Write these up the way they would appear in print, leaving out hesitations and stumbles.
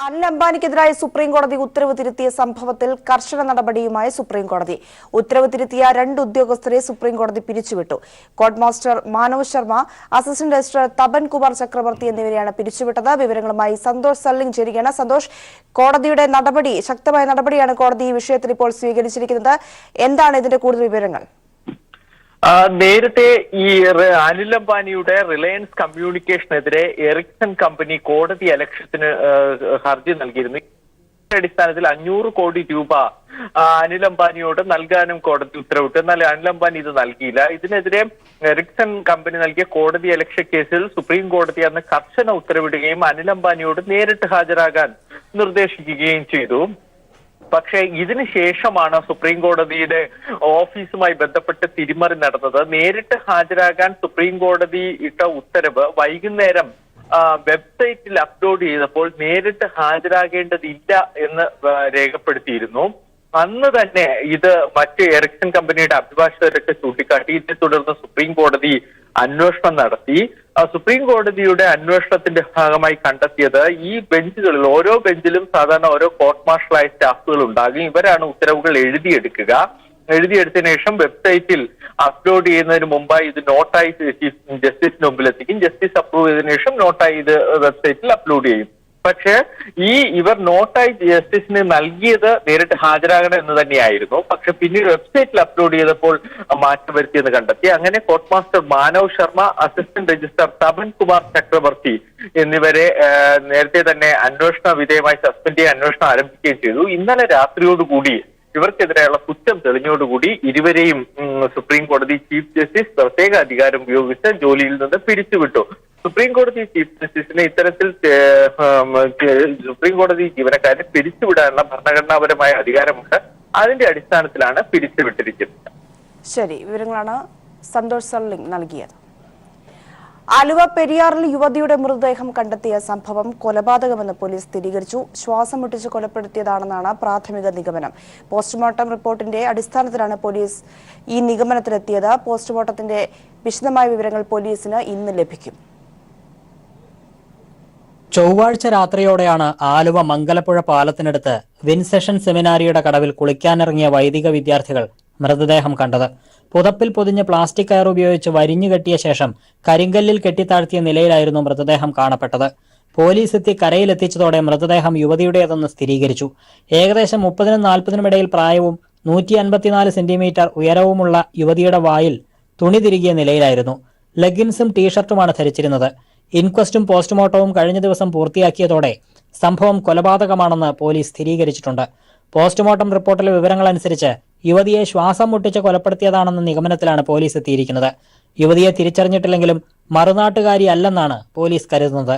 Anil അംബാനിക്കെതിരായ supreme കോടതി ഉത്തരവ് തിരുത്തിയ സംഭവത്തിൽ കർശന നടപടിയുമായി സുപ്രീം കോടതി. ഉത്തരവ് തിരുത്തിയ 2 ഉദ്യോഗസ്ഥരെ സുപ്രീം കോടതി പിരിച്ചുവിട്ടു. Court master Manav Sharma, assistant registrar Tapan Kumar ചക്രവർത്തി എന്നിവരെയാണ് പിരിച്ചുവിട്ടത്. വിവരങ്ങളുമായി സന്തോഷ് സല്ലിംഗ് ചേരുകയാണ്. സന്തോഷ്, കോടതിയുടെ നടപടി, ശക്തമായ നടപടിയാണ് കോടതി ഈ വിഷയത്തിൽ ഇപ്പോൾ സ്വീകരിച്ചിരിക്കുന്നത്. എന്താണ് ഇതിന്റെ കൂടുതൽ വിവരങ്ങൾ? നേരത്തെ ഈ അനിൽ അംബാനിയുടെ റിലയൻസ് കമ്മ്യൂണിക്കേഷനെതിരെ എറിക്സൺ കമ്പനി കോടതി അലക്ഷ്യത്തിന് ഹർജി നൽകിയിരുന്നു. അടിസ്ഥാനത്തിൽ 500 കോടി രൂപ അനിൽ അംബാനിയോട് നൽകാനും കോടതി ഉത്തരവിട്ടു. എന്നാൽ അനിൽ അംബാനി ഇത് നൽകിയില്ല. ഇതിനെതിരെ എറിക്സൺ കമ്പനി നൽകിയ കോടതി അലക്ഷ്യ കേസിൽ സുപ്രീം കോടതി അന്ന് കർശന ഉത്തരവിടുകയും അനിൽ അംബാനിയോട് നേരിട്ട് ഹാജരാകാൻ നിർദ്ദേശിക്കുകയും ചെയ്തു. പക്ഷേ ഇതിന് ശേഷമാണ് സുപ്രീം കോടതിയുടെ ഓഫീസുമായി ബന്ധപ്പെട്ട് തിരിമറി നടന്നത്. നേരിട്ട് ഹാജരാകാൻ സുപ്രീം കോടതി ഇട്ട ഉത്തരവ് വൈകുന്നേരം വെബ്സൈറ്റിൽ അപ്ലോഡ് ചെയ്തപ്പോൾ നേരിട്ട് ഹാജരാകേണ്ടതില്ല എന്ന് രേഖപ്പെടുത്തിയിരുന്നു. അന്ന് തന്നെ ഇത് മറ്റ് എറിക്സൺ കമ്പനിയുടെ അഭിഭാഷകരൊക്കെ ചൂണ്ടിക്കാട്ടി. ഇതിനെ തുടർന്ന് സുപ്രീം കോടതി അന്വേഷണം നടത്തി. സുപ്രീം കോടതിയുടെ അന്വേഷണത്തിന്റെ ഭാഗമായി കണ്ടെത്തിയത് ഈ ബെഞ്ചുകളിൽ ഓരോ ബെഞ്ചിലും സാധാരണ ഓരോ കോർട്ട് മാർഷലായ സ്റ്റാഫുകൾ ഉണ്ടാകും. ഇവരാണ് ഉത്തരവുകൾ എഴുതിയെടുത്തതിനു ശേഷം വെബ്സൈറ്റിൽ അപ്ലോഡ് ചെയ്യുന്നതിന് മുമ്പായി ഇത് നോട്ടായി ചീഫ് ജസ്റ്റിസിന് മുമ്പിൽ എത്തിക്കും. ജസ്റ്റിസ് അപ്രൂവ് ചെയ്തതിനു ശേഷം നോട്ടായി ഇത് വെബ്സൈറ്റിൽ അപ്ലോഡ് ചെയ്യും. പക്ഷേ ഇവർ നോട്ടായി ജസ്റ്റിസിന് നൽകിയത് നേരിട്ട് ഹാജരാകണം എന്ന് തന്നെയായിരുന്നു. പക്ഷെ പിന്നീട് വെബ്സൈറ്റിൽ അപ്ലോഡ് ചെയ്തപ്പോൾ മാറ്റം വരുത്തിയെന്ന് കണ്ടെത്തി. അങ്ങനെ court master Manav Sharma, assistant registrar Tapan Kumar ചക്രവർത്തി എന്നിവരെ നേരത്തെ തന്നെ അന്വേഷണ വിധേയമായി സസ്പെൻഡ് ചെയ്യാൻ അന്വേഷണം ആരംഭിക്കുകയും ചെയ്തു. ഇന്നലെ രാത്രിയോടുകൂടി ഇവർക്കെതിരെയുള്ള കുറ്റം തെളിഞ്ഞോടുകൂടി ഇരുവരെയും സുപ്രീം കോടതി ചീഫ് ജസ്റ്റിസ് പ്രത്യേക അധികാരം ഉപയോഗിച്ച് ജോലിയിൽ നിന്ന് പിരിച്ചുവിട്ടു. സുപ്രീം കോടതി ചീഫ് ജസ്റ്റിസിന് ഇത്തരത്തിൽ സുപ്രീം കോടതി ജീവനക്കാരെ പിരിച്ചുവിടാനുള്ള ഭരണഘടനാപരമായ അധികാരമുണ്ട്. അതിന്റെ അടിസ്ഥാനത്തിലാണ് പിരിച്ചുവിട്ടിരിക്കുന്നത്. ശരി, വിവരങ്ങളാണ് സന്തോഷ് സല്ലിംഗ് നൽകിയത്. ആലുവ പെരിയാറിൽ യുവതിയുടെ മൃതദേഹം കണ്ടെത്തിയ സംഭവം കൊലപാതകമെന്ന് പോലീസ് സ്ഥിരീകരിച്ചു. ശ്വാസം മുട്ടിച്ച് കൊലപ്പെടുത്തിയതാണെന്നാണ് പ്രാഥമിക നിഗമനം. പോസ്റ്റ്മോർട്ടം റിപ്പോർട്ടിന്റെ അടിസ്ഥാനത്തിലാണ് പോലീസ് ഈ നിഗമനത്തിലെത്തിയത്. പോസ്റ്റ്മോർട്ടത്തിന്റെ വിശദമായ വിവരങ്ങൾ പോലീസിന് ഇന്ന് ലഭിക്കും. ചൊവ്വാഴ്ച രാത്രിയോടെയാണ് ആലുവ മംഗലപ്പുഴ പാലത്തിനടുത്ത് വിൻസെഷൻ സെമിനാരിയുടെ കടവിൽ കുളിക്കാനിറങ്ങിയ വൈദിക വിദ്യാർത്ഥികൾ മൃതദേഹം കണ്ടത്. പുതപ്പിൽ പൊതിഞ്ഞ് പ്ലാസ്റ്റിക് കയർ ഉപയോഗിച്ച് വരിഞ്ഞു കെട്ടിയ ശേഷം കരിങ്കല്ലിൽ കെട്ടിത്താഴ്ത്തിയ നിലയിലായിരുന്നു മൃതദേഹം കാണപ്പെട്ടത്. പോലീസ് എത്തി കരയിലെത്തിച്ചതോടെ മൃതദേഹം യുവതിയുടേതെന്ന് സ്ഥിരീകരിച്ചു. ഏകദേശം 30-40 ഇടയിൽ പ്രായവും 154 സെന്റിമീറ്റർ ഉയരവുമുള്ള യുവതിയുടെ വായിൽ തുണി തിരികിയ നിലയിലായിരുന്നു. ലെഗിൻസും ടീഷർട്ടുമാണ് ധരിച്ചിരുന്നത്. ഇൻക്വസ്റ്റും പോസ്റ്റ്മോർട്ടവും കഴിഞ്ഞ ദിവസം പൂർത്തിയാക്കിയതോടെ സംഭവം കൊലപാതകമാണെന്ന് പോലീസ് സ്ഥിരീകരിച്ചിട്ടുണ്ട്. പോസ്റ്റ്മോർട്ടം റിപ്പോർട്ടിലെ വിവരങ്ങളനുസരിച്ച് യുവതിയെ ശ്വാസം മുട്ടിച്ച് കൊലപ്പെടുത്തിയതാണെന്ന നിഗമനത്തിലാണ് പോലീസ് എത്തിയിരിക്കുന്നത്. യുവതിയെ തിരിച്ചറിഞ്ഞിട്ടില്ലെങ്കിലും മറുനാട്ടുകാരിയല്ലെന്നാണ് പോലീസ് കരുതുന്നത്.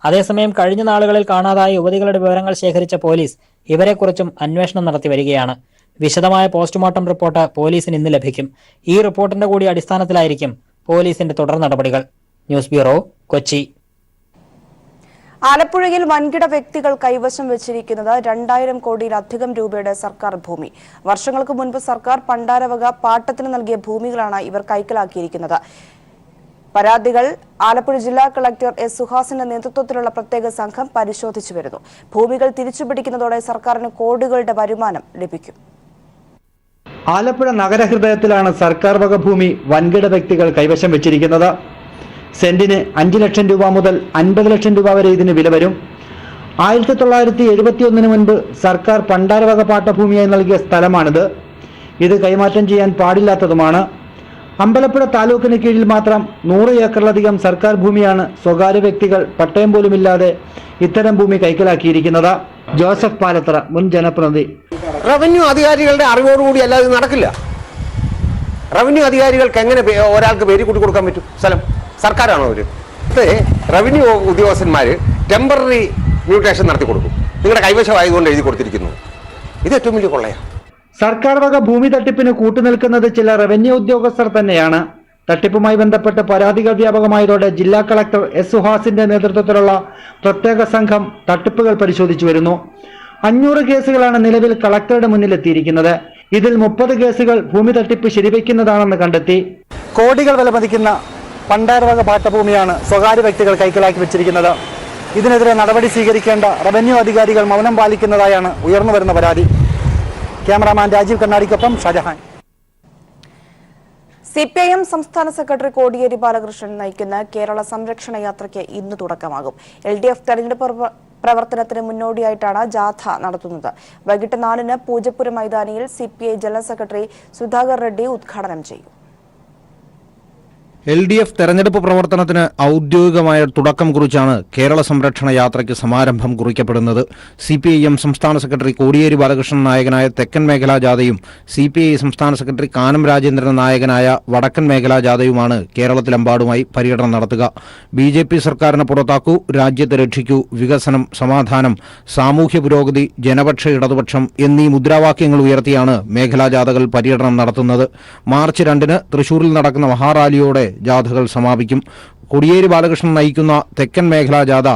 അതേസമയം കഴിഞ്ഞ നാളുകളിൽ കാണാതായ യുവതികളുടെ വിവരങ്ങൾ ശേഖരിച്ച പോലീസ് ഇവരെക്കുറിച്ചും അന്വേഷണം നടത്തി വരികയാണ്. വിശദമായ പോസ്റ്റ്മോർട്ടം റിപ്പോർട്ട് പോലീസിന് ഇന്ന് ലഭിക്കും. ഈ റിപ്പോർട്ടിന്റെ കൂടി അടിസ്ഥാനത്തിലായിരിക്കും പോലീസിന്റെ തുടർ നടപടികൾ. News bureau, Kochi. ആലപ്പുഴയിൽ വൻകിട വ്യക്തികൾ കൈവശം വെച്ചിരിക്കുന്നത് 2000 കോടിയിലധികം രൂപയുടെ സർക്കാർ ഭൂമി. വർഷങ്ങൾക്ക് മുൻപ് സർക്കാർ പണ്ടാരവക പാട്ടത്തിന് നൽകിയ ഭൂമികളാണ് ഇവർ കൈക്കലാക്കിയിരിക്കുന്നത്. പരാതികൾ ആലപ്പുഴ ജില്ലാ കളക്ടർ എസ് സുഹാസിന്റെ നേതൃത്വത്തിലുള്ള പ്രത്യേക സംഘം പരിശോധിച്ചു വരുന്നു. ഭൂമികൾ തിരിച്ചുപിടിക്കുന്നതോടെ സർക്കാരിന് കോടികളുടെ വരുമാനം ലഭിക്കും. ആലപ്പുഴ നഗരഹൃദയത്തിലാണ് സർക്കാർ വക ഭൂമി വൻകിട വ്യക്തികൾ കൈവശം വെച്ചിരിക്കുന്നത്. സെന്റിന് 5 ലക്ഷം രൂപ മുതൽ 50 ലക്ഷം രൂപ വരെ ഇതിന് വില വരും. 1971 മുൻപ് സർക്കാർ പണ്ടാരവക പാട്ടഭൂമിയായി നൽകിയ സ്ഥലമാണിത്. ഇത് കൈമാറ്റം ചെയ്യാൻ പാടില്ലാത്തതുമാണ്. അമ്പലപ്പുഴ താലൂക്കിന് കീഴിൽ മാത്രം 100 ഏക്കറിലധികം സർക്കാർ ഭൂമിയാണ് സ്വകാര്യ വ്യക്തികൾ പട്ടയം പോലുമില്ലാതെ ഇത്തരം ഭൂമി കൈക്കലാക്കിയിരിക്കുന്നത്. ജോസഫ് പാലത്തറ, മുൻ ജനപ്രതിനിധി. റവന്യൂ അധികാരികളുടെ അറിവോടുകൂടി അല്ലാതെ നടക്കില്ല. റവന്യൂ അധികാരികൾക്ക് എങ്ങനെ ഒരാൾക്ക് പേര് കൂട്ടി കൊടുക്കാൻ പറ്റും? സ്ഥലം സർക്കാരാണോ അവർ? റവന്യൂ ഉദ്യോഗസ്ഥന്മാർ ടെമ്പററി മ്യൂട്ടേഷൻ നടത്തി കൊടുക്കും. നിങ്ങളുടെ കൈവശമായതുകൊണ്ട് എഴുതി കൊടുത്തിരിക്കുന്നു. ഇത് ഏറ്റവും വലിയ കൊള്ളയാണ്. സർക്കാർ വക ഭൂമി തട്ടിപ്പിന് കൂട്ടുനിൽക്കുന്നത് ചില റവന്യൂ ഉദ്യോഗസ്ഥർ തന്നെയാണ്. തട്ടിപ്പുമായി ബന്ധപ്പെട്ട് പരാതികൾ വ്യാപകമായതോടെ ജില്ലാ കളക്ടർ എസ് സുഹാസിന്റെ നേതൃത്വത്തിലുള്ള പ്രത്യേക സംഘം തട്ടിപ്പുകൾ പരിശോധിച്ചു വരുന്നു. 500 കേസുകളാണ് നിലവിൽ കളക്ടറുടെ മുന്നിലെത്തിയിരിക്കുന്നത്. ഇതിൽ 30 കേസുകൾ ഭൂമി തട്ടിപ്പ് ശരിവയ്ക്കുന്നതാണെന്ന് കണ്ടെത്തി. കോടികൾ വില മതിക്കുന്ന പണ്ടാരവക പാട്ടഭൂമിയാണ് സ്വകാര്യ വ്യക്തികൾ കൈക്കലാക്കി വെച്ചിരിക്കുന്നത്. ഇതിനെതിരെ നടപടി സ്വീകരിക്കേണ്ട റവന്യൂ അധികാരികൾ മൗനം പാലിക്കുന്നതായാണ് ഉയർന്നുവരുന്ന പരാതി. ക്യാമറാമാൻ രാജീവ് കണ്ണാടിക്കൊപ്പം ഷാജഹാൻ. CPIM സംസ്ഥാന സെക്രട്ടറി കോടിയേരി ബാലകൃഷ്ണൻ നയിക്കുന്ന കേരള സംരക്ഷണ യാത്രയ്ക്ക് ഇന്ന് തുടക്കമാകും. LDF തെരഞ്ഞെടുപ്പ് പ്രവർത്തനത്തിന് മുന്നോടിയായിട്ടാണ് ജാഥ നടത്തുന്നത്. വൈകിട്ട് 4-ന് പൂജപ്പുര മൈതാനിയിൽ CPI general secretary Sudhakar Reddy ഉദ്ഘാടനം ചെയ്യും. LDF തെരഞ്ഞെടുപ്പ് പ്രവർത്തനത്തിന് ഔദ്യോഗികമായ തുടക്കം കുറിച്ചാണ് കേരള സംരക്ഷണ യാത്രയ്ക്ക് സമാരംഭം കുറിക്കപ്പെടുന്നത്. CPIM സംസ്ഥാന സെക്രട്ടറി കോടിയേരി ബാലകൃഷ്ണൻ നായകനായ തെക്കൻ മേഖലാ ജാഥയും CPI സംസ്ഥാന സെക്രട്ടറി കാനം രാജേന്ദ്രൻ നായകനായ വടക്കൻ മേഖലാ ജാഥയുമാണ് കേരളത്തിലെമ്പാടുമായി പര്യടനം നടത്തുക. BJP സർക്കാരിനെ പുറത്താക്കൂ, രാജ്യത്തെ രക്ഷിക്കൂ, വികസനം, സമാധാനം, സാമൂഹ്യ പുരോഗതി, ജനപക്ഷ ഇടതുപക്ഷം എന്നീ മുദ്രാവാക്യങ്ങൾ ഉയർത്തിയാണ് മേഖലാ ജാഥകൾ പര്യടനം നടത്തുന്നത്. മാർച്ച് 2-ന് തൃശൂരിൽ നടക്കുന്ന മഹാറാലിയോടെ ജാഥകൾ സമാപിക്കും. കോടിയേരി ബാലകൃഷ്ണൻ നയിക്കുന്ന തെക്കൻ മേഖലാ ജാഥ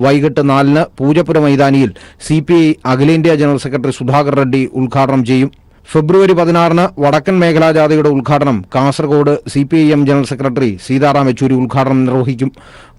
വൈകിട്ട് 4-ന് പൂജപ്പുര മൈതാനിയിൽ CPI അഖിലേന്ത്യാ ജനറൽ സെക്രട്ടറി സുധാകർ റെഡ്ഡി ഉദ്ഘാടനം ചെയ്യും. ഫെബ്രുവരി 16-ന് വടക്കൻ മേഖലാ ജാഥയുടെ ഉദ്ഘാടനം Kasaragod CPIM general secretary Sitaram Yechury ഉദ്ഘാടനം നിർവഹിക്കും.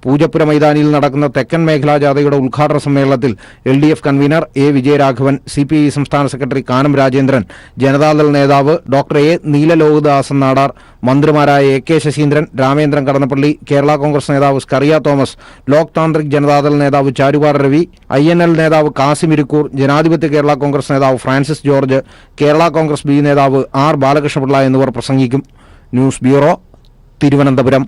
പൂജപ്പുര മൈതാനിയിൽ നടക്കുന്ന തെക്കൻ മേഖലാ ജാഥയുടെ ഉദ്ഘാടന സമ്മേളനത്തിൽ LDF convener A. Vijayaraghavan, CPI സംസ്ഥാന സെക്രട്ടറി കാനം രാജേന്ദ്രൻ, ജനതാദൾ നേതാവ് ഡോക്ടർ A. നീലലോഹിതദാസൻ നാടാർ, മന്ത്രിമാരായ AK ശശീന്ദ്രൻ, രാമേന്ദ്രൻ കടന്നപ്പള്ളി, കേരള കോൺഗ്രസ് നേതാവ് സ്കറിയ തോമസ്, ലോക് താന്ത്രിക് ജനതാദൾ നേതാവ് ചാരുവാർ രവി, INL നേതാവ് കാസിം ഇരിക്കൂർ, ജനാധിപത്യ കേരള കോൺഗ്രസ് നേതാവ് Francis George, Kerala Congress B നേതാവ് R. ബാലകൃഷ്ണപിള്ള എന്നിവർ പ്രസംഗിക്കും. News bureau, Thiruvananthapuram.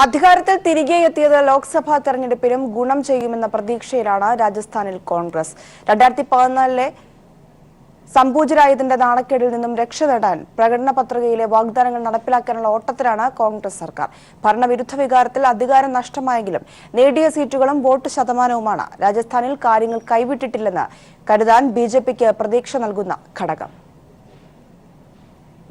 അധികാരത്തിൽ തിരികെ എത്തിയത് ലോക്സഭാ തെരഞ്ഞെടുപ്പിലും ഗുണം ചെയ്യുമെന്ന പ്രതീക്ഷയിലാണ് രാജസ്ഥാനിൽ കോൺഗ്രസ്. 2014-ലെ സംപൂജരായതിന്റെ നാണക്കേടിൽ നിന്നും രക്ഷ നേടാൻ പ്രകടന പത്രികയിലെ വാഗ്ദാനങ്ങൾ നടപ്പിലാക്കാനുള്ള ഓട്ടത്തിലാണ് കോൺഗ്രസ് സർക്കാർ. ഭരണവിരുദ്ധ വികാരത്തിൽ അധികാരം നഷ്ടമായെങ്കിലും നേടിയ സീറ്റുകളും വോട്ട് ശതമാനവുമാണ് രാജസ്ഥാനിൽ കാര്യങ്ങൾ കൈവിട്ടിട്ടില്ലെന്ന് കരുതാൻ BJPക്ക് പ്രതീക്ഷ നൽകുന്ന ഘടകം.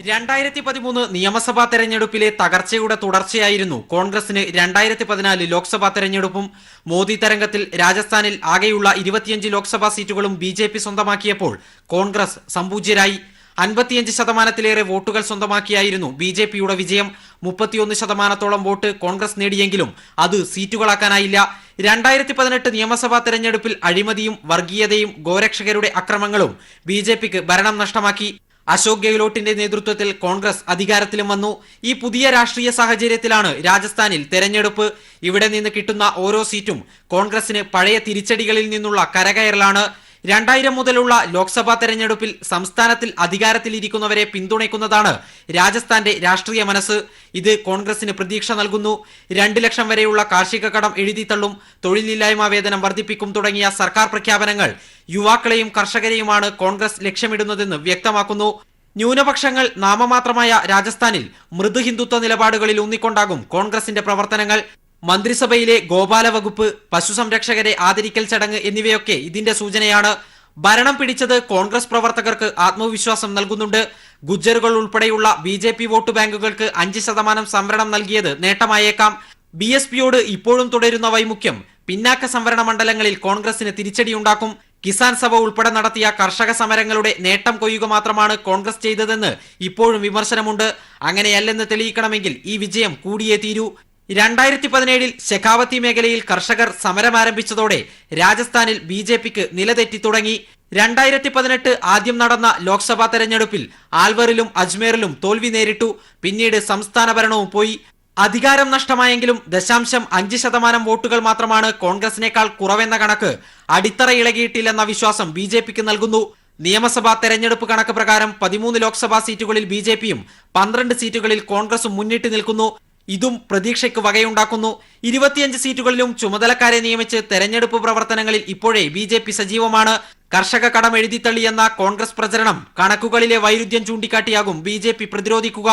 2013 നിയമസഭാ തെരഞ്ഞെടുപ്പിലെ തകർച്ചയുടെ തുടർച്ചയായിരുന്നു കോൺഗ്രസിന് 2014 ലോക്സഭാ തെരഞ്ഞെടുപ്പും. മോദി തരംഗത്തിൽ രാജസ്ഥാനിൽ ആകെയുള്ള 25 ലോക്സഭാ സീറ്റുകളും BJP സ്വന്തമാക്കിയപ്പോൾ കോൺഗ്രസ് സംപൂജ്യരായി. 55% വോട്ടുകൾ സ്വന്തമാക്കിയായിരുന്നു BJPയുടെ വിജയം. 31% വോട്ട് കോൺഗ്രസ് നേടിയെങ്കിലും അത് സീറ്റുകളാക്കാനായില്ല. 2018 നിയമസഭാ തെരഞ്ഞെടുപ്പിൽ അഴിമതിയും വർഗീയതയും ഗോരക്ഷകരുടെ അക്രമങ്ങളും BJPക്ക് ഭരണം നഷ്ടമാക്കി. അശോക് ഗെഹ്ലോട്ടിന്റെ നേതൃത്വത്തിൽ കോൺഗ്രസ് അധികാരത്തിലും വന്നു. ഈ പുതിയ രാഷ്ട്രീയ സാഹചര്യത്തിലാണ് രാജസ്ഥാനിൽ തെരഞ്ഞെടുപ്പ്. ഇവിടെ നിന്ന് കിട്ടുന്ന ഓരോ സീറ്റും കോൺഗ്രസിന് പഴയ തിരിച്ചടികളിൽ നിന്നുള്ള കരകയറലാണ്. 2000 മുതലുള്ള ലോക്സഭാ തെരഞ്ഞെടുപ്പിൽ സംസ്ഥാനത്തിൽ അധികാരത്തിലിരിക്കുന്നവരെ പിന്തുണയ്ക്കുന്നതാണ് രാജസ്ഥാന്റെ രാഷ്ട്രീയ മനസ്സ്. ഇത് കോൺഗ്രസിന് പ്രതീക്ഷ നൽകുന്നു. 2 ലക്ഷം വരെയുള്ള കാർഷിക കടം എഴുതിത്തള്ളും, തൊഴിലില്ലായ്മ വേതനം വർദ്ധിപ്പിക്കും തുടങ്ങിയ സർക്കാർ പ്രഖ്യാപനങ്ങൾ യുവാക്കളെയും കർഷകരെയുമാണ് കോൺഗ്രസ് ലക്ഷ്യമിടുന്നതെന്ന് വ്യക്തമാക്കുന്നു. ന്യൂനപക്ഷങ്ങൾ നാമമാത്രമായ രാജസ്ഥാനിൽ മൃദു ഹിന്ദുത്വ നിലപാടുകളിൽ ഊന്നിക്കൊണ്ടാകും കോൺഗ്രസിന്റെ പ്രവർത്തനങ്ങൾ. മന്ത്രിസഭയിലെ ഗോപാല വകുപ്പ്, പശുസംരക്ഷകരെ ആദരിക്കൽ ചടങ്ങ് എന്നിവയൊക്കെ ഇതിന്റെ സൂചനയാണ്. ഭരണം പിടിച്ചത് കോൺഗ്രസ് പ്രവർത്തകർക്ക് ആത്മവിശ്വാസം നൽകുന്നുണ്ട്. ഗുജ്ജറുകൾ ഉൾപ്പെടെയുള്ള BJP വോട്ട് ബാങ്കുകൾക്ക് 5% സംവരണം നൽകിയത് നേട്ടമായേക്കാം. BSPയോട് ഇപ്പോഴും തുടരുന്ന വൈമുഖ്യം പിന്നാക്ക സംവരണ മണ്ഡലങ്ങളിൽ കോൺഗ്രസിന് തിരിച്ചടിയുണ്ടാക്കും. കിസാൻ സഭ ഉൾപ്പെടെ നടത്തിയ കർഷക സമരങ്ങളുടെ നേട്ടം കൊയ്യുക മാത്രമാണ് കോൺഗ്രസ് ചെയ്തതെന്ന് ഇപ്പോഴും വിമർശനമുണ്ട്. അങ്ങനെയല്ലെന്ന് തെളിയിക്കണമെങ്കിൽ ഈ വിജയം കൂടിയേ തീരൂ. 2017 ശെഖാവത്തി മേഖലയിൽ കർഷകർ സമരമാരംഭിച്ചതോടെ രാജസ്ഥാനിൽ BJPക്ക് നിലതെറ്റി തുടങ്ങി. 2018 ആദ്യം നടന്ന ലോക്സഭാ തെരഞ്ഞെടുപ്പിൽ ആൽവറിലും അജ്മേറിലും തോൽവി നേരിട്ടു. പിന്നീട് സംസ്ഥാന ഭരണവും പോയി. അധികാരം നഷ്ടമായെങ്കിലും 0.5% വോട്ടുകൾ മാത്രമാണ് കോൺഗ്രസിനേക്കാൾ കുറവെന്ന കണക്ക് അടിത്തറ ഇളകിയിട്ടില്ലെന്ന വിശ്വാസം BJPക്ക് നൽകുന്നു. നിയമസഭാ തെരഞ്ഞെടുപ്പ് കണക്ക് പ്രകാരം 13 ലോക്സഭാ സീറ്റുകളിൽ BJPയും 12 സീറ്റുകളിൽ കോൺഗ്രസും മുന്നിട്ട് നിൽക്കുന്നു. ഇതും പ്രതീക്ഷയ്ക്ക് വകയുണ്ടാക്കുന്നു. 25 സീറ്റുകളിലും ചുമതലക്കാരെ നിയമിച്ച് തെരഞ്ഞെടുപ്പ് പ്രവർത്തനങ്ങളിൽ ഇപ്പോഴേ BJP സജീവമാണ്. കർഷക കടം എഴുതിത്തള്ളിയെന്ന കോൺഗ്രസ് പ്രചരണം കണക്കുകളിലെ വൈരുദ്ധ്യം ചൂണ്ടിക്കാട്ടിയാകും BJP പ്രതിരോധിക്കുക.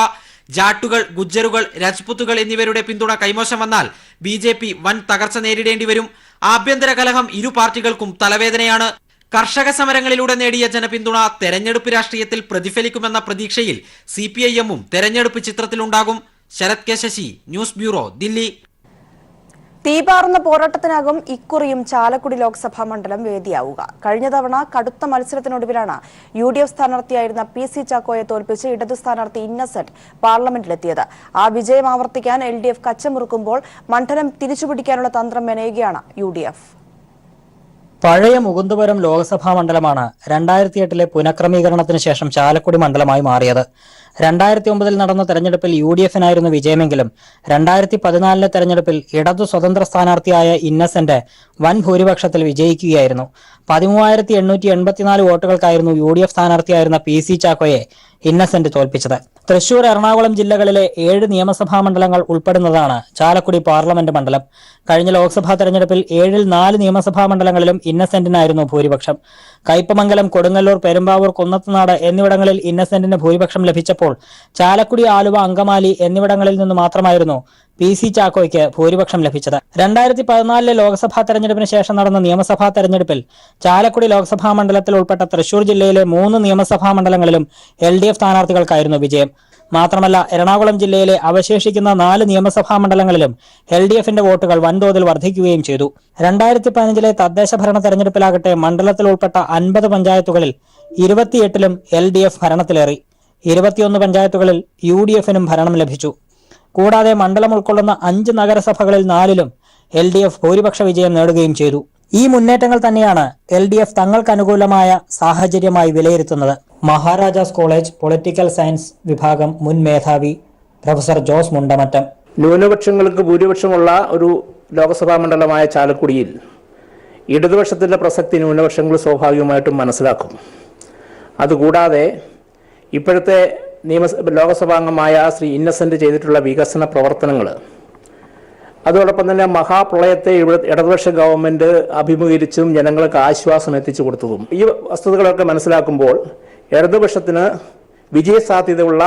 ജാട്ടുകൾ, ഗുജ്ജറുകൾ, രജ്പുത്തുകൾ എന്നിവരുടെ പിന്തുണ കൈമോശം വന്നാൽ BJP വൻ തകർച്ച നേരിടേണ്ടി വരും. ആഭ്യന്തര കലഹം ഇരു പാർട്ടികൾക്കും തലവേദനയാണ്. കർഷക സമരങ്ങളിലൂടെ നേടിയ ജനപിന്തുണ തെരഞ്ഞെടുപ്പ് രാഷ്ട്രീയത്തിൽ പ്രതിഫലിക്കുമെന്ന പ്രതീക്ഷയിൽ CPIM-ഉം തെരഞ്ഞെടുപ്പ് ചിത്രത്തിലുണ്ടാകും. Sarath K Sasi, news bureau, Delhi. തീപാറുന്ന പോരാട്ടത്തിനാകും ഇക്കുറിയും ചാലക്കുടി ലോക്സഭാ മണ്ഡലം വേദിയാവുക. കഴിഞ്ഞ തവണ കടുത്ത മത്സരത്തിനൊടുവിലാണ് UDF സ്ഥാനാർത്ഥിയായിരുന്ന PC ചാക്കോയെ തോൽപ്പിച്ച് ഇടതു സ്ഥാനാർത്ഥി ഇന്നസെന്റ് പാർലമെന്റിലെത്തിയത്. ആ വിജയം ആവർത്തിക്കാൻ LDF കച്ചമുറുക്കുമ്പോൾ മണ്ഡലം തിരിച്ചുപിടിക്കാനുള്ള തന്ത്രം മെനയുകയാണ് UDF. പഴയ മുകുന്ദപുരം ലോക്സഭാ മണ്ഡലമാണ് 2008 പുനഃക്രമീകരണത്തിന് ശേഷം ചാലക്കുടി മണ്ഡലമായി മാറിയത്. 2009 നടന്ന തെരഞ്ഞെടുപ്പിൽ UDF-നായിരുന്നു വിജയമെങ്കിലും 2014 തെരഞ്ഞെടുപ്പിൽ ഇടതു സ്വതന്ത്ര സ്ഥാനാർത്ഥിയായ ഇന്നസെന്റ് വൻ ഭൂരിപക്ഷത്തിൽ വിജയിക്കുകയായിരുന്നു. 13,884 വോട്ടുകൾക്കായിരുന്നു UDF സ്ഥാനാർത്ഥിയായിരുന്ന PC ചാക്കോയെ ഇന്നസെന്റ് തോൽപ്പിച്ചത്. തൃശൂർ, എറണാകുളം ജില്ലകളിലെ 7 നിയമസഭാ മണ്ഡലങ്ങൾ ഉൾപ്പെടുന്നതാണ് ചാലക്കുടി പാർലമെന്റ് മണ്ഡലം. കഴിഞ്ഞ ലോക്സഭാ തെരഞ്ഞെടുപ്പിൽ 7-ൽ 4 നിയമസഭാ മണ്ഡലങ്ങളിലും ഇന്നസെന്റിനായിരുന്നു ഭൂരിപക്ഷം. കയ്പമംഗലം, കൊടുങ്ങല്ലൂർ, പെരുമ്പാവൂർ, കുന്നത്തുനാട് എന്നിവിടങ്ങളിൽ ഇന്നസെന്റിന് ഭൂരിപക്ഷം ലഭിച്ചപ്പോൾ ചാലക്കുടി, ആലുവ, അങ്കമാലി എന്നിവിടങ്ങളിൽ നിന്ന് മാത്രമായിരുന്നു PC ചാക്കോയ്ക്ക് ഭൂരിപക്ഷം ലഭിച്ചത്. 2014 ലോക്സഭാ തെരഞ്ഞെടുപ്പിന് ശേഷം നടന്ന നിയമസഭാ തെരഞ്ഞെടുപ്പിൽ ചാലക്കുടി ലോക്സഭാ മണ്ഡലത്തിൽ ഉൾപ്പെട്ട തൃശൂർ ജില്ലയിലെ 3 നിയമസഭാ മണ്ഡലങ്ങളിലും LDF സ്ഥാനാർത്ഥികൾക്കായിരുന്നു വിജയം. മാത്രമല്ല, എറണാകുളം ജില്ലയിലെ അവശേഷിക്കുന്ന 4 നിയമസഭാ മണ്ഡലങ്ങളിലും LDF-ന്റെ വോട്ടുകൾ വൻതോതിൽ വർദ്ധിക്കുകയും ചെയ്തു. 2015 തദ്ദേശ ഭരണ തെരഞ്ഞെടുപ്പിലാകട്ടെ മണ്ഡലത്തിൽ ഉൾപ്പെട്ട 50 പഞ്ചായത്തുകളിൽ 28-ലും LDF ഭരണത്തിലേറി. 21 പഞ്ചായത്തുകളിൽ UDF-നും ഭരണം ലഭിച്ചു. കൂടാതെ മണ്ഡലം ഉൾക്കൊള്ളുന്ന 5 നഗരസഭകളിൽ 4-ലും LDF ഭൂരിപക്ഷ വിജയം നേടുകയും ചെയ്തു. ഈ മുന്നേറ്റങ്ങൾ തന്നെയാണ് LDF തങ്ങൾക്കനുകൂലമായ സാഹചര്യമായി വിലയിരുത്തുന്നത്. മഹാരാജാസ് കോളേജ് പൊളിറ്റിക്കൽ സയൻസ് വിഭാഗം മുൻ മേധാവി പ്രൊഫസർ ജോസ് മുണ്ടമറ്റം. ന്യൂനപക്ഷങ്ങൾക്ക് ഭൂരിപക്ഷമുള്ള ഒരു ലോക്സഭാ മണ്ഡലമായ ചാലക്കുടിയിൽ ഇടതുപക്ഷത്തിൻ്റെ പ്രസക്തി ന്യൂനപക്ഷങ്ങൾ സ്വാഭാവികമായിട്ടും മനസ്സിലാക്കും. അതുകൂടാതെ ഇപ്പോഴത്തെ ലോകസഭാംഗമായ ശ്രീ ഇന്നസെന്റ് ചെയ്തിട്ടുള്ള വികസന പ്രവർത്തനങ്ങൾ, അതോടൊപ്പം തന്നെ മഹാപ്രളയത്തെ ഇടതുപക്ഷ ഗവൺമെന്റ് അഭിമുഖീകരിച്ചും ജനങ്ങൾക്ക് ആശ്വാസം എത്തിച്ചു കൊടുത്തതും, ഈ വസ്തുതകളൊക്കെ മനസ്സിലാക്കുമ്പോൾ ഇടതുപക്ഷത്തിന് വിജയസാധ്യതയുള്ള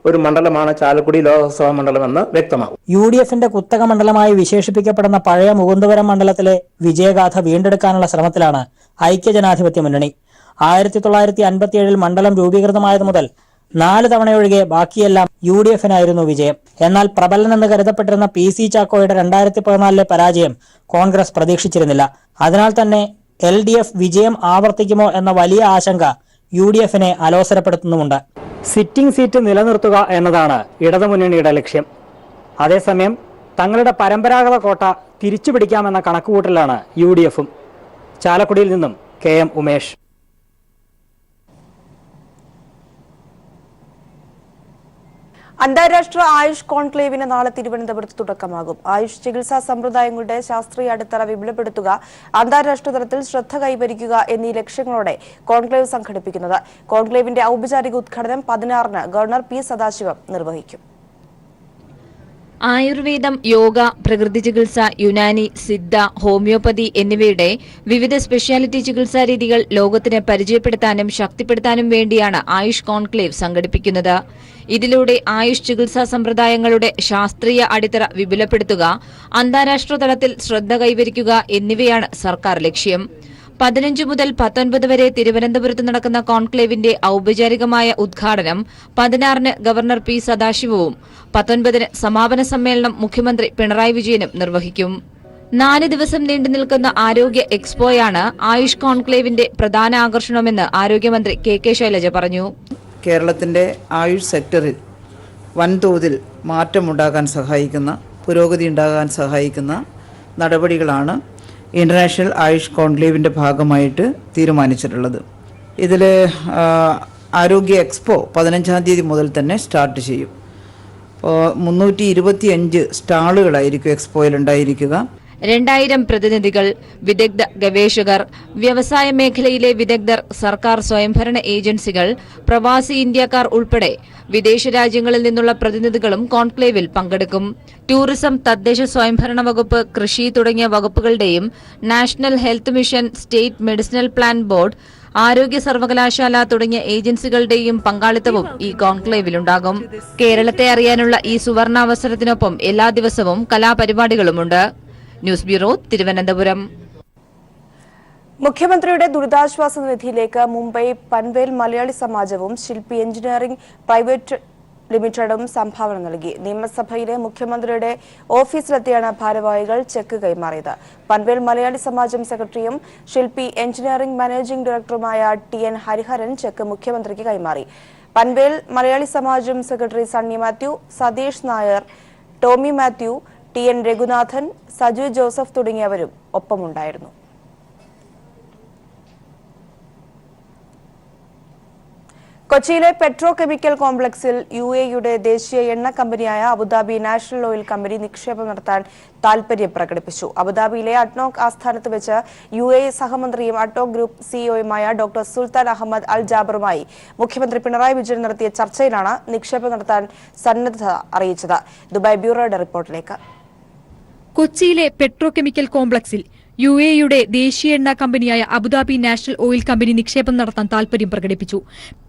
ഒരു മണ്ഡലമാണ് ചാലക്കുടി ലോക്സഭാ മണ്ഡലമെന്ന് വ്യക്തമാകും. UDF-ന്റെ കുത്തക മണ്ഡലമായി വിശേഷിപ്പിക്കപ്പെടുന്ന പഴയ മുകുന്ദപുരം മണ്ഡലത്തിലെ വിജയഗാഥ വീണ്ടെടുക്കാനുള്ള ശ്രമത്തിലാണ് ഐക്യജനാധിപത്യ മുന്നണി. 1957 മണ്ഡലം രൂപീകൃതമായത് മുതൽ 4 തവണയൊഴികെ ബാക്കിയെല്ലാം UDF-നായിരുന്നു വിജയം. എന്നാൽ പ്രബലനെന്ന് കരുതപ്പെട്ടിരുന്ന PC ചാക്കോയുടെ 2014 പരാജയം കോൺഗ്രസ് പ്രതീക്ഷിച്ചിരുന്നില്ല. അതിനാൽ തന്നെ LDF വിജയം ആവർത്തിക്കുമോ എന്ന വലിയ ആശങ്ക UDF-നെ അലോസരപ്പെടുത്തുന്നുമുണ്ട്. സിറ്റിംഗ് സീറ്റ് നിലനിർത്തുക എന്നതാണ് ഇടതുമുന്നണിയുടെ ലക്ഷ്യം. അതേസമയം തങ്ങളുടെ പരമ്പരാഗത കോട്ട തിരിച്ചുപിടിക്കാമെന്ന കണക്കുകൂട്ടലാണ് UDF-ഉം. ചാലക്കുടിയിൽ നിന്നും KM ഉമേഷ്. അന്താരാഷ്ട്ര ആയുഷ് കോൺക്ലേവിന് നാളെ തിരുവനന്തപുരത്ത് തുടക്കമാകും. ആയുഷ് ചികിത്സാ സമ്പ്രദായങ്ങളുടെ ശാസ്ത്രീയ അടിത്തറ വിപുലപ്പെടുത്തുക, അന്താരാഷ്ട്ര തലത്തിൽ ശ്രദ്ധ കൈവരിക്കുക എന്നീ ലക്ഷ്യങ്ങളോടെ കോൺക്ലേവ് സംഘടിപ്പിക്കുന്നത്. കോൺക്ലേവിന്റെ ഔപചാരിക ഉദ്ഘാടനം 16-ന് ഗവർണർ P. സദാശിവം നിർവഹിക്കും. ആയുർവേദം, യോഗ, പ്രകൃതി ചികിത്സ, യുനാനി, സിദ്ധ, ഹോമിയോപ്പതി എന്നിവയുടെ വിവിധ സ്പെഷ്യാലിറ്റി ചികിത്സാ രീതികൾ ലോകത്തിന് പരിചയപ്പെടുത്താനും ശക്തിപ്പെടുത്താനും വേണ്ടിയാണ് ആയുഷ് കോൺക്ലേവ് സംഘടിപ്പിക്കുന്നത്. ഇതിലൂടെ ആയുഷ് ചികിത്സാ സമ്പ്രദായങ്ങളുടെ ശാസ്ത്രീയ അടിത്തറ വിപുലപ്പെടുത്തുക, അന്താരാഷ്ട്ര തലത്തിൽ ശ്രദ്ധ കൈവരിക്കുക എന്നിവയാണ് സർക്കാർ ലക്ഷ്യം. 15 മുതൽ 19 വരെ തിരുവനന്തപുരത്ത് നടക്കുന്ന കോൺക്ലേവിന്റെ ഔപചാരികമായ ഉദ്ഘാടനം 16-ന് ഗവർണർ P. സദാശിവവും 19-ന് സമാപന സമ്മേളനം മുഖ്യമന്ത്രി പിണറായി വിജയനും നിർവഹിക്കും. 4 ദിവസം നീണ്ടുനിൽക്കുന്ന ആരോഗ്യ എക്സ്പോയാണ് ആയുഷ് കോൺക്ലേവിന്റെ പ്രധാന ആകർഷണമെന്ന് ആരോഗ്യമന്ത്രി KK ശൈലജ പറഞ്ഞു. കേരളത്തിന്റെ ആയുഷ് സെക്ടറിൽ വൻതോതിൽ മാറ്റമുണ്ടാകാൻ സഹായിക്കുന്ന, പുരോഗതി ഉണ്ടാകാൻ സഹായിക്കുന്ന നടപടികളാണ് ഇന്റർനാഷണൽ ആയുഷ് കോൺക്ലേവിൻ്റെ ഭാഗമായിട്ട് തീരുമാനിച്ചിട്ടുള്ളത്. ഇതിൽ ആരോഗ്യ എക്സ്പോ 15-ാം തീയതി മുതൽ തന്നെ സ്റ്റാർട്ട് ചെയ്യും. 325 സ്റ്റാളുകളായിരിക്കും എക്സ്പോയിൽ ഉണ്ടായിരിക്കുക. 2000 പ്രതിനിധികൾ, വിദഗ്ധ ഗവേഷകർ, വ്യവസായ മേഖലയിലെ വിദഗ്ധർ, സർക്കാർ സ്വയംഭരണ ഏജൻസികൾ, പ്രവാസി ഇന്ത്യക്കാർ ഉൾപ്പെടെ വിദേശ രാജ്യങ്ങളിൽ നിന്നുള്ള പ്രതിനിധികളും കോൺക്ലേവിൽ പങ്കെടുക്കും. ടൂറിസം, തദ്ദേശ സ്വയംഭരണ വകുപ്പ്, കൃഷി തുടങ്ങിയ വകുപ്പുകളുടെയും national health mission, state medicinal plant board, ആരോഗ്യ സർവകലാശാല തുടങ്ങിയ ഏജൻസികളുടെയും പങ്കാളിത്തവും ഈ കോൺക്ലേവിലുണ്ടാകും. കേരളത്തെ അറിയാനുള്ള ഈ സുവർണാവസരത്തിനൊപ്പം എല്ലാ ദിവസവും കലാപരിപാടികളുമുണ്ട്. News bureau, Thiruvananthapuram. മുഖ്യമന്ത്രിയുടെ ദുരിതാശ്വാസ നിധിയിലേക്ക് മുംബൈ പൻവേൽ മലയാളി സമാജവും ശില്പി എഞ്ചിനീയറിംഗ് പ്രൈവറ്റ് ലിമിറ്റഡും സംഭാവന നൽകി. നിയമസഭയിലെ മുഖ്യമന്ത്രിയുടെ ഓഫീസിലെത്തിയാണ് ഭാരവാഹികൾ ചെക്ക് കൈമാറിയത്. പൻവേൽ മലയാളി സമാജം സെക്രട്ടറിയും ശില്പി എഞ്ചിനീയറിംഗ് മാനേജിംഗ് ഡയറക്ടറുമായ TN ഹരിഹരൻ ചെക്ക് മുഖ്യമന്ത്രിക്ക് കൈമാറി. പൻവേൽ മലയാളി സമാജം സെക്രട്ടറി സണ്ണി മാത്യു, സതീഷ് നായർ, ടോമി മാത്യു, TN രഘുനാഥൻ, സജു ജോസഫ് തുടങ്ങിയവരും ഒപ്പമുണ്ടായിരുന്നു. കൊച്ചിയിലെ പെട്രോ കെമിക്കൽ കോംപ്ലക്സിൽ UAEയുടെ ദേശീയ എണ്ണ കമ്പനിയായ അബുദാബി നാഷണൽ ഓയിൽ കമ്പനി നിക്ഷേപം നടത്താൻ താൽപര്യം പ്രകടിപ്പിച്ചു. അബുദാബിയിലെ അഡ്നോക് ആസ്ഥാനത്ത് വെച്ച് UAE സഹമന്ത്രിയും അഡ്നോക് ഗ്രൂപ്പ് സിഇഒയുമായ ഡോക്ടർ സുൽത്താൻ അഹമ്മദ് അൽ ജാബറുമായി മുഖ്യമന്ത്രി പിണറായി വിജയൻ നടത്തിയ ചർച്ചയിലാണ് നിക്ഷേപം നടത്താൻ സന്നദ്ധത അറിയിച്ചത്. ദുബായ് ബ്യൂറോയുടെ റിപ്പോർട്ടിലേക്ക്. കൊച്ചിയിലെ പെട്രോ കെമിക്കൽ കോംപ്ലക്സിൽ UAEയുടെ ദേശീയ എണ്ണ കമ്പനിയായ അബുദാബി നാഷണൽ ഓയിൽ കമ്പനി നിക്ഷേപം നടത്താൻ താൽപര്യം പ്രകടിപ്പിച്ചു.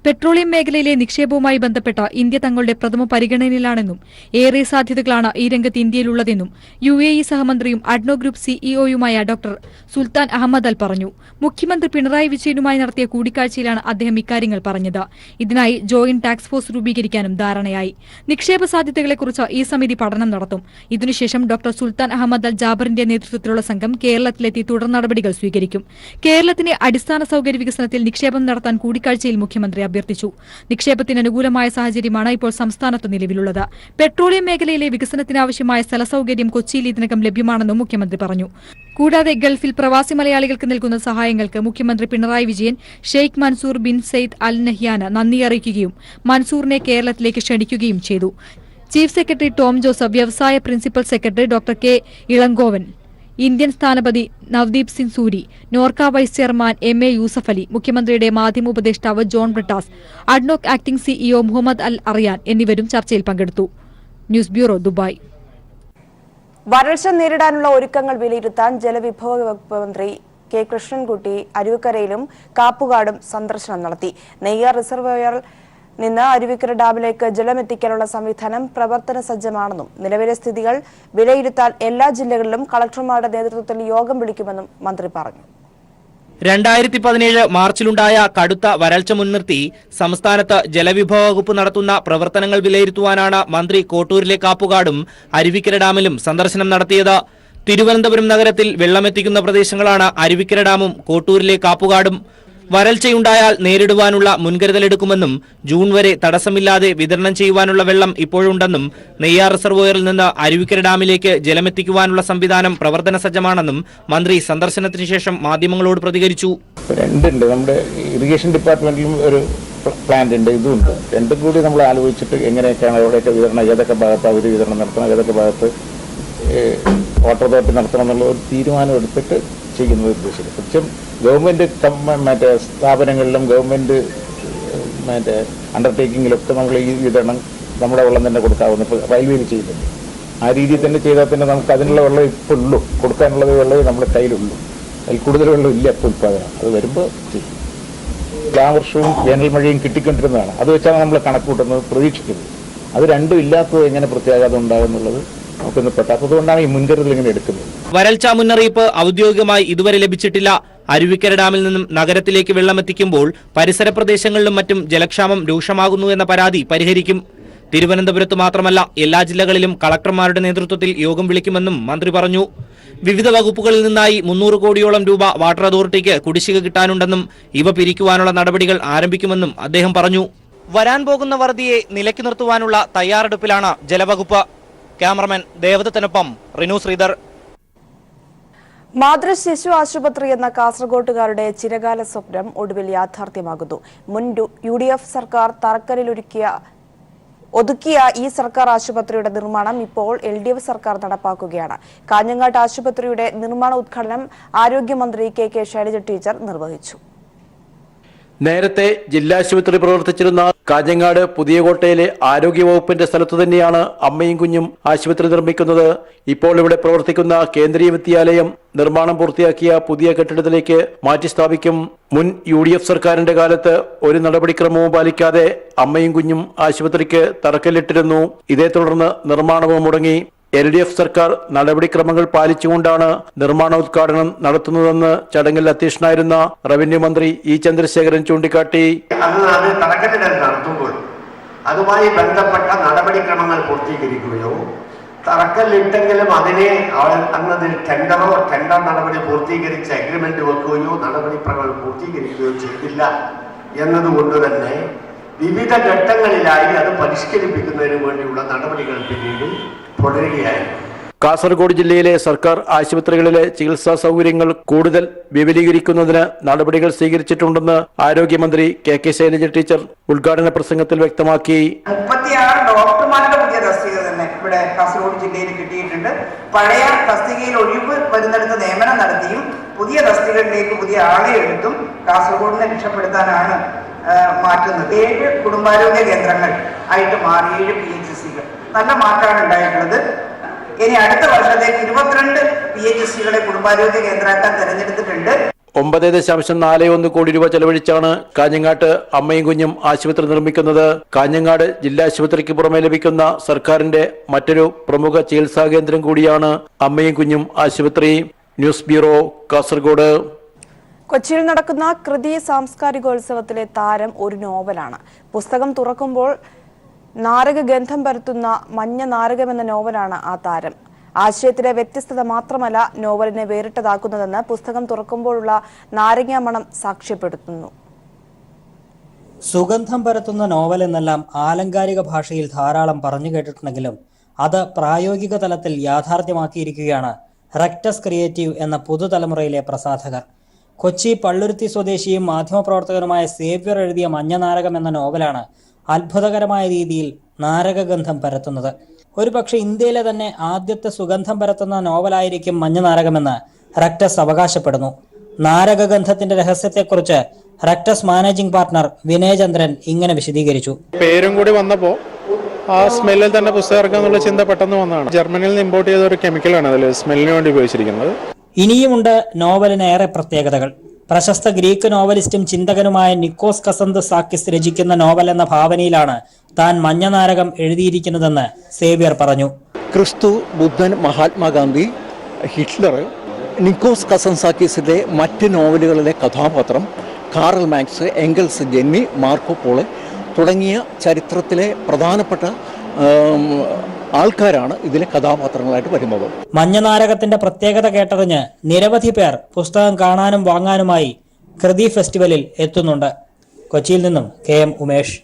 പെട്രോളിയം മേഖലയിലെ നിക്ഷേപവുമായി ബന്ധപ്പെട്ട ഇന്ത്യ തങ്ങളുടെ പ്രഥമ പരിഗണനയിലാണെന്നും ഏറെ സാധ്യതകളാണ് ഈ രംഗത്ത് ഇന്ത്യയിലുള്ളതെന്നും UAE സഹമന്ത്രിയും അഡ്നോക് ഗ്രൂപ്പ് സിഇഒയുമായ ഡോക്ടർ സുൽത്താൻ അഹമ്മദ് അൽ പറഞ്ഞു. മുഖ്യമന്ത്രി പിണറായി വിജയനുമായി നടത്തിയ കൂടിക്കാഴ്ചയിലാണ് അദ്ദേഹം ഇക്കാര്യങ്ങൾ പറഞ്ഞത്. ഇതിനായി ജോയിന്റ് ടാസ്ക് ഫോഴ്സ് രൂപീകരിക്കാനും ധാരണയായി. നിക്ഷേപ സാധ്യതകളെക്കുറിച്ച് ഈ സമിതി പഠനം നടത്തും. ഇതിനുശേഷം ഡോക്ടർ സുൽത്താൻ അഹമ്മദ് അൽ ജാബറിന്റെ നേതൃത്വത്തിലുള്ള സംഘം കേരളത്തിലെത്തി തുടർ നടപടികൾ സ്വീകരിക്കും. കേരളത്തിന്റെ അടിസ്ഥാന സൌകര്യ വികസനത്തിൽ നിക്ഷേപം നടത്താൻ കൂടിക്കാഴ്ചയിൽ മുഖ്യമന്ത്രി അഭ്യർത്ഥിച്ചു. നിക്ഷേപത്തിന് അനുകൂലമായ സാഹചര്യമാണ് ഇപ്പോൾ സംസ്ഥാനത്ത് നിലവിലുള്ളത്. പെട്രോളിയം മേഖലയിലെ വികസനത്തിനാവശ്യമായ സ്ഥല സൌകര്യം കൊച്ചിയിൽ ഇതിനകം ലഭ്യമാണെന്നും മുഖ്യമന്ത്രി പറഞ്ഞു. കൂടാതെ ഗൾഫിൽ പ്രവാസി മലയാളികൾക്ക് നൽകുന്ന സഹായങ്ങൾക്ക് മുഖ്യമന്ത്രി Pinarayi Vijayan Sheikh Mansoor bin Zayed Al നഹ്യാന് നന്ദി അറിയിക്കുകയും മൻസൂറിനെ കേരളത്തിലേക്ക് ക്ഷണിക്കുകയും ചെയ്തു. ചീഫ് സെക്രട്ടറി ടോം ജോസഫ്, വ്യവസായ principal secretary doctor K Elangovan, Indian സ്ഥാനപതി Navdeep Singh Suri, Norka vice chairman MA Yusuf Ali, മുഖ്യമന്ത്രിയുടെ മാധ്യമ ഉപദേഷ്ടാവ് John Brittas, ADNOC acting CEO Mohammed Al അറിയാൻ എന്നിവരും ചർച്ചയിൽ പങ്കെടുത്തു. News bureau, Dubai. വരൾച്ച നേരിടാനുള്ള ഒരുക്കങ്ങൾ വിലയിരുത്താൻ ജലവിഭവ വകുപ്പ് മന്ത്രി K കൃഷ്ണൻകുട്ടി അരുവിക്കരയിലും കാപ്പുകാടും സന്ദർശനം നടത്തി. നെയ്യാർ റിസർവോയറിൽ നിന്ന് അരുവിക്കര ഡാമിലേക്ക് ജലമെത്തിക്കാനുള്ള സംവിധാനം പ്രവർത്തന സജ്ജമാണെന്നും നിലവിലെ സ്ഥിതികൾ വിലയിരുത്താൻ എല്ലാ ജില്ലകളിലും കളക്ടർമാരുടെ നേതൃത്വത്തിൽ യോഗം വിളിക്കുമെന്നും മന്ത്രി പറഞ്ഞു. 2017 മാർച്ചിലുണ്ടായ കടുത്ത വരൾച്ച മുൻനിർത്തി സംസ്ഥാനത്ത് ജലവിഭവ വകുപ്പ് നടത്തുന്ന പ്രവർത്തനങ്ങൾ വിലയിരുത്തുവാനാണ് മന്ത്രി കോട്ടൂരിലെ കാപ്പുകാടും അരുവിക്കര ഡാമിലും സന്ദർശനം നടത്തിയത്. തിരുവനന്തപുരം നഗരത്തിൽ വെള്ളമെത്തിക്കുന്ന പ്രദേശങ്ങളാണ് അരുവിക്കര ഡാമും കോട്ടൂരിലെ കാപ്പുകാടും. വരൾച്ചയുണ്ടായാൽ നേരിടുവാനുള്ള മുൻകരുതലെടുക്കുമെന്നും ജൂൺ വരെ തടസ്സമില്ലാതെ വിതരണം ചെയ്യുവാനുള്ള വെള്ളം ഇപ്പോഴുണ്ടെന്നും നെയ്യാർ റിസർവോയറിൽ നിന്ന് അരുവിക്കര ഡാമിലേക്ക് ജലമെത്തിക്കുവാനുള്ള സംവിധാനം പ്രവർത്തന സജ്ജമാണെന്നും മന്ത്രി സന്ദർശനത്തിന് ശേഷം മാധ്യമങ്ങളോട് പ്രതികരിച്ചു. രണ്ടുണ്ട്, നമ്മുടെ ഇറിഗേഷൻ ഡിപ്പാർട്ട്മെന്റിലും ഒരു പ്ലാന്റ് ഉണ്ട്, ഇതുണ്ട്. രണ്ടും കൂടി നമ്മൾ ആലോചിച്ചിട്ട് എങ്ങനെയൊക്കെയാണ് എവിടെയൊക്കെ വിതരണം, ഏതൊക്കെ ഭാഗത്ത് അവർ വിതരണം നടത്തണം, ഏതൊക്കെ ഭാഗത്ത് വാട്ടർ അതോറിറ്റി നടത്തണം എന്നുള്ള ഒരു തീരുമാനം എടുത്തിട്ട് ചെയ്യുന്നത് ഉദ്ദേശിക്കുന്നത്. പക്ഷേ ഗവൺമെന്റ് മറ്റേ സ്ഥാപനങ്ങളിലും ഗവൺമെന്റ് മറ്റേ അണ്ടർടേക്കിങ്ങിലൊക്കെ നമ്മൾ ഈ വിതരണം നമ്മുടെ വെള്ളം തന്നെ കൊടുക്കാവുന്ന ഇപ്പോൾ റെയിൽവേയിൽ ചെയ്യുന്നുണ്ട്. ആ രീതിയിൽ തന്നെ ചെയ്താൽ തന്നെ നമുക്ക് അതിനുള്ള വെള്ളം ഇപ്പോൾ ഉള്ളൂ, കൊടുക്കാനുള്ളത് വെള്ളമേ നമ്മുടെ കയ്യിലുള്ളൂ. അതിൽ കൂടുതൽ വെള്ളം ഇല്ല ഇപ്പോൾ ഉൽപ്പാദനം. അത് വരുമ്പോൾ ചെയ്യും. എല്ലാ വർഷവും വേനൽ മഴയും കിട്ടിക്കൊണ്ടിരുന്നതാണ്. അത് വെച്ചാണ് നമ്മൾ കണക്കൂട്ടുന്നത്, പ്രതീക്ഷിക്കുന്നത്. അത് രണ്ടും ഇല്ലാത്തത് എങ്ങനെ പ്രത്യാഘാതം ഉണ്ടാകുന്നുള്ളത് നമുക്കൊന്ന് പെട്ടാത്തതുകൊണ്ടാണ് ഈ മുൻകരുതൽ ഇങ്ങനെ എടുക്കുന്നത്. വരൾച്ചാ മുന്നറിയിപ്പ് ഔദ്യോഗികമായി ഇതുവരെ ലഭിച്ചിട്ടില്ല. അരുവിക്കര ഡാമിൽ നിന്നും നഗരത്തിലേക്ക് വെള്ളമെത്തിക്കുമ്പോൾ പരിസര പ്രദേശങ്ങളിലും മറ്റും ജലക്ഷാമം രൂക്ഷമാകുന്നു എന്ന പരാതി പരിഹരിക്കും. തിരുവനന്തപുരത്ത് മാത്രമല്ല എല്ലാ ജില്ലകളിലും കളക്ടർമാരുടെ നേതൃത്വത്തിൽ യോഗം വിളിക്കുമെന്നും മന്ത്രി പറഞ്ഞു. വിവിധ വകുപ്പുകളിൽ നിന്നായി 300 കോടിയോളം രൂപ വാട്ടർ അതോറിറ്റിക്ക് കുടിശ്ശിക കിട്ടാനുണ്ടെന്നും ഇവ പിരിക്കുവാനുള്ള നടപടികൾ ആരംഭിക്കുമെന്നും അദ്ദേഹം പറഞ്ഞു. വരാൻ പോകുന്ന വറുതിയെ നിലയ്ക്ക് നിർത്തുവാനുള്ള തയ്യാറെടുപ്പിലാണ് ജലവകുപ്പ്. ക്യാമറമാൻ ദേവദത്തിനൊപ്പം റിനു ശ്രീധർ. മാതൃ ശിശു ആശുപത്രി എന്ന കാസർഗോട്ടുകാരുടെ ചിരകാല സ്വപ്നം ഒടുവിൽ യാഥാർത്ഥ്യമാകുന്നു. മുൻ UDF സർക്കാർ തറക്കല്ലിലൊരുക്കിയ ഒതുക്കിയ ഈ സർക്കാർ ആശുപത്രിയുടെ നിർമ്മാണം ഇപ്പോൾ LDF സർക്കാർ നടപ്പാക്കുകയാണ്. കാഞ്ഞങ്ങാട്ട് ആശുപത്രിയുടെ നിർമ്മാണ ഉദ്ഘാടനം ആരോഗ്യമന്ത്രി KK ശൈലജ ടീച്ചർ നിർവഹിച്ചു. നേരത്തെ ജില്ലാശുപത്രി പ്രവർത്തിച്ചിരുന്ന കാഞ്ഞങ്ങാട് പുതിയകോട്ടയിലെ ആരോഗ്യവകുപ്പിന്റെ സ്ഥലത്തു തന്നെയാണ് അമ്മയും കുഞ്ഞും ആശുപത്രി നിർമ്മിക്കുന്നത്. ഇപ്പോൾ ഇവിടെ പ്രവർത്തിക്കുന്ന കേന്ദ്രീയ വിദ്യാലയം നിർമ്മാണം പൂർത്തിയാക്കിയ പുതിയ കെട്ടിടത്തിലേക്ക് മാറ്റി സ്ഥാപിക്കും. മുൻ UDF സർക്കാരിന്റെ കാലത്ത് ഒരു നടപടിക്രമവും പാലിക്കാതെ അമ്മയും കുഞ്ഞും ആശുപത്രിക്ക് തറക്കല്ലിട്ടിരുന്നു. ഇതേ തുടർന്ന് നിർമ്മാണവും മുടങ്ങി. LDF സർക്കാർ നടപടിക്രമങ്ങൾ പാലിച്ചുകൊണ്ടാണ് നിർമ്മാണോദ്ഘാടനം നടത്തുന്നതെന്ന് ചടങ്ങിൽ അധ്യക്ഷനായിരുന്ന റവന്യൂ മന്ത്രി E. ചന്ദ്രശേഖരൻ ചൂണ്ടിക്കാട്ടി. അത് തറക്കല്ലിടൽ നടത്തുമ്പോൾ അതുമായി ബന്ധപ്പെട്ട നടപടിക്രമങ്ങൾ പൂർത്തീകരിക്കുകയോ തറക്കല്ലിട്ടെങ്കിലും അതിനെ അന്നതിൽ ടെൻഡർ നടപടി പൂർത്തീകരിച്ച് അഗ്രിമെന്റ് വെക്കുകയോ നടപടിക്രമങ്ങൾ പൂർത്തീകരിക്കുകയോ ചെയ്തില്ല എന്നതുകൊണ്ട് തന്നെ വിവിധ ഘട്ടങ്ങളിലായി അത് പരിഷ്കരിപ്പിക്കുന്നതിന് വേണ്ടിയുള്ള നടപടികൾ പിന്നീട് തുടരുകയായിരുന്നു. കാസർഗോഡ് ജില്ലയിലെ സർക്കാർ ആശുപത്രികളിലെ ചികിത്സാ സൗകര്യങ്ങൾ കൂടുതൽ വിപുലീകരിക്കുന്നതിന് നടപടികൾ സ്വീകരിച്ചിട്ടുണ്ടെന്ന് ആരോഗ്യമന്ത്രി KK ശൈലജ ടീച്ചർ ഉദ്ഘാടന പ്രസംഗത്തിൽ വ്യക്തമാക്കി. 36 ഡോക്ടർമാരുടെ പുതിയ തസ്തിക തന്നെ ഇവിടെ കാസർഗോഡ് ജില്ലയിൽ കിട്ടിയിട്ടുണ്ട്. പഴയ തസ്തികയിൽ ഒഴിവ് വരുന്നിടത്ത് നിയമനം നടത്തിയും പുതിയ തസ്തികകളിലേക്ക് പുതിയ ആളെ എടുത്തും കാസർഗോഡിനെ രക്ഷപ്പെടുത്താനാണ് മാറ്റുന്നത്. 7 കുടുംബാരോഗ്യ കേന്ദ്രങ്ങൾ ആയിട്ട് മാറി 7 PHCകൾ. നല്ല മാറ്റമാണ് ഉണ്ടായിട്ടുള്ളത്. ഇനി അടുത്ത വർഷത്തേക്ക് 22 PHCകളെ കുടുംബാരോഗ്യ കേന്ദ്രമാക്കാൻ തെരഞ്ഞെടുത്തിട്ടുണ്ട്. 9.41 കോടി രൂപ ചെലവഴിച്ചാണ് കാഞ്ഞങ്ങാട്ട് അമ്മയും കുഞ്ഞും ആശുപത്രി നിർമ്മിക്കുന്നത്. കാഞ്ഞങ്ങാട് ജില്ലാ ആശുപത്രിക്ക് പുറമെ ലഭിക്കുന്ന സർക്കാരിന്റെ മറ്റൊരു പ്രമുഖ ചികിത്സാ കേന്ദ്രം കൂടിയാണ് അമ്മയും കുഞ്ഞും ആശുപത്രി. News bureau, Kasaragod. കൊച്ചിയിൽ നടക്കുന്ന കൃതി സാംസ്കാരികോത്സവത്തിലെ താരം ഒരു നോവലാണ്. പുസ്തകം തുറക്കുമ്പോൾ നാരകഗന്ധം പരത്തുന്ന മഞ്ഞ നാരകം എന്ന നോവലാണ് ആ താരം. ആശയത്തിലെ വ്യത്യസ്തത മാത്രമല്ല നോവലിനെ വേറിട്ടതാക്കുന്നതെന്ന് പുസ്തകം തുറക്കുമ്പോഴുള്ള നാരങ്ങ മണം സാക്ഷ്യപ്പെടുത്തുന്നു. സുഗന്ധം പരത്തുന്ന നോവൽ എന്നെല്ലാം ആലങ്കാരിക ഭാഷയിൽ ധാരാളം പറഞ്ഞു കേട്ടിട്ടുണ്ടെങ്കിലും അത് പ്രായോഗിക തലത്തിൽ യാഥാർത്ഥ്യമാക്കിയിരിക്കുകയാണ് റെക്ടസ് ക്രിയേറ്റീവ് എന്ന പുതുതലമുറയിലെ പ്രസാധകർ. കൊച്ചി പള്ളുരുത്തി സ്വദേശിയും മാധ്യമപ്രവർത്തകനുമായ സേവ്യർ എഴുതിയ മഞ്ഞ നാരകം എന്ന നോവലാണ് അത്ഭുതകരമായ രീതിയിൽ നാരകഗന്ധം പരത്തുന്നത്. ഒരുപക്ഷെ ഇന്ത്യയിലെ തന്നെ ആദ്യത്തെ സുഗന്ധം പരത്തുന്ന നോവലായിരിക്കും മഞ്ഞ നാരകമെന്ന് റെക്ടസ് അവകാശപ്പെടുന്നു. നാരകഗന്ധത്തിന്റെ രഹസ്യത്തെക്കുറിച്ച് റെക്ടസ് മാനേജിംഗ് പാർട്ണർ വിനയചന്ദ്രൻ ഇങ്ങനെ വിശദീകരിച്ചു. പേരും കൂടി വന്നപ്പോൾ ആ സ്മെല്ലിൽ തന്നെ പുസ്തകം ഇറക്കാന്നുള്ള ചിന്ത പെട്ടെന്ന് വന്നതാണ്. ജർമ്മനിയിൽ നിന്ന് ഇമ്പോർട്ട് ചെയ്ത ഒരു കെമിക്കലാണ് അതിൽ സ്മെല്ലിന് വേണ്ടി ഉപയോഗിച്ചിരിക്കുന്നത്. ഇനിയുമുണ്ട് നോവലിന് ഏറെ പ്രത്യേകതകൾ. പ്രശസ്ത ഗ്രീക്ക് നോവലിസ്റ്റും ചിന്തകനുമായ നിക്കോസ് കസന്തസാക്കിസ് രചിക്കുന്ന നോവൽ എന്ന ഭാവനയിലാണ് താൻ മഞ്ഞ നാരകം എഴുതിയിരിക്കുന്നതെന്ന് സേവ്യർ പറഞ്ഞു. ക്രിസ്തു, ബുദ്ധൻ, മഹാത്മാഗാന്ധി, ഹിറ്റ്ലർ, നിക്കോസ് കസൻസാക്കിസിന്റെ മറ്റ് നോവലുകളിലെ കഥാപാത്രം, Karl Marx, Engels, Jenny, Marco Polo തുടങ്ങിയ ചരിത്രത്തിലെ പ്രധാനപ്പെട്ട ആൾക്കാരാണ് ഇതിലെ കഥാപാത്രങ്ങളായിട്ട് വരുന്നത്. മഞ്ഞ നാരകത്തിന്റെ പ്രത്യേകത കേട്ടറിഞ്ഞ് നിരവധി പേർ പുസ്തകം കാണാനും വാങ്ങാനുമായി കൃതി ഫെസ്റ്റിവലിൽ എത്തുന്നുണ്ട്. കൊച്ചിയിൽ നിന്നും KM ഉമേഷ്.